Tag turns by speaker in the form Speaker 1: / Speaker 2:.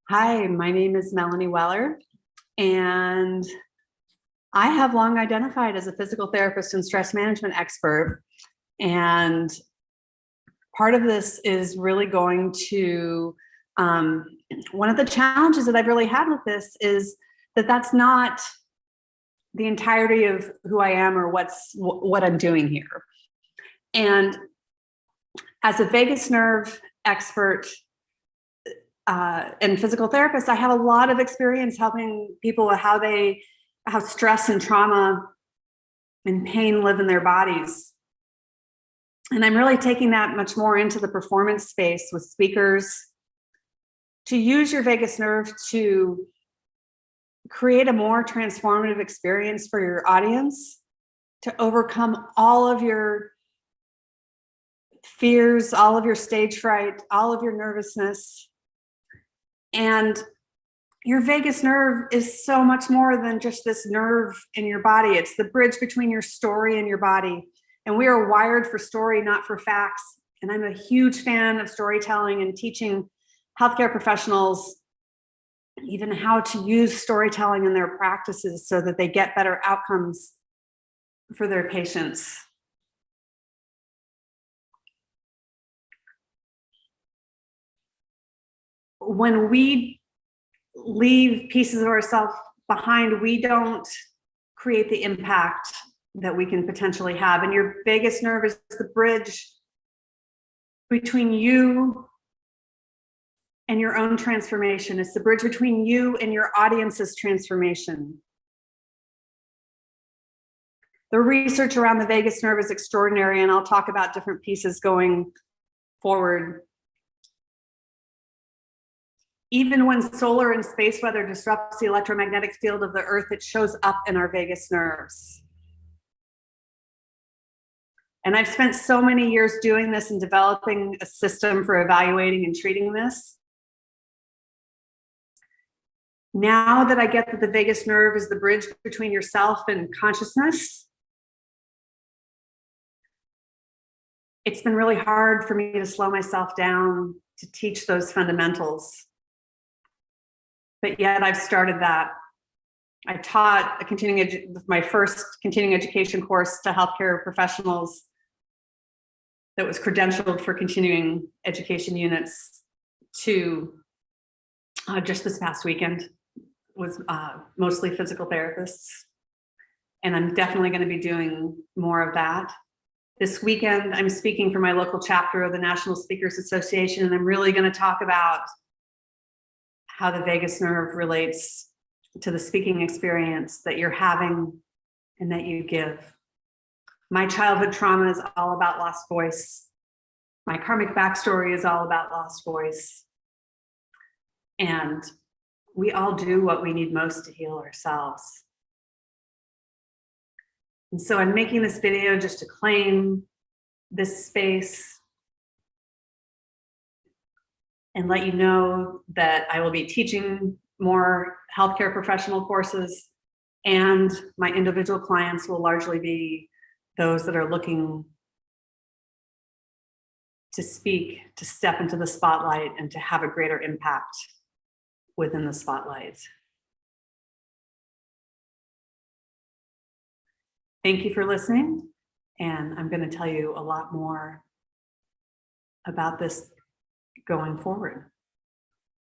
Speaker 1: Hi, my name is Melanie Weller, and I have long identified as a physical therapist and stress management expert. And part of this is really going to, one of the challenges that I've really had with this is that that's not the entirety of who I am or what I'm doing here. And as a vagus nerve expert, and physical therapist, I have a lot of experience helping people with how stress and trauma and pain live in their bodies. And I'm really taking that much more into the performance space with speakers to use your vagus nerve to create a more transformative experience for your audience, to overcome all of your fears, all of your stage fright, all of your nervousness. And your vagus nerve is so much more than just this nerve in your body. It's the bridge between your story and your body. And we are wired for story, not for facts. And I'm a huge fan of storytelling and teaching healthcare professionals even how to use storytelling in their practices so that they get better outcomes for their patients. When we leave pieces of ourselves behind, we don't create the impact that we can potentially have. And your vagus nerve is the bridge between you and your own transformation. It's the bridge between you and your audience's transformation. The research around the vagus nerve is extraordinary, and I'll talk about different pieces going forward. Even when solar and space weather disrupts the electromagnetic field of the earth, it shows up in our vagus nerves. And I've spent so many years doing this and developing a system for evaluating and treating this. Now that I get that the vagus nerve is the bridge between yourself and consciousness, it's been really hard for me to slow myself down to teach those fundamentals. But yet I've started that. I taught my first continuing education course to healthcare professionals that was credentialed for continuing education units to just this past weekend, was mostly physical therapists. And I'm definitely going to be doing more of that. This weekend, I'm speaking for my local chapter of the National Speakers Association, and I'm really going to talk about how the vagus nerve relates to the speaking experience that you're having and that you give. My childhood trauma is all about lost voice. My karmic backstory is all about lost voice. And we all do what we need most to heal ourselves. And so I'm making this video just to claim this space and let you know that I will be teaching more healthcare professional courses, and my individual clients will largely be those that are looking to speak, to step into the spotlight, and to have a greater impact within the spotlight. Thank you for listening, and I'm going to tell you a lot more about this going forward.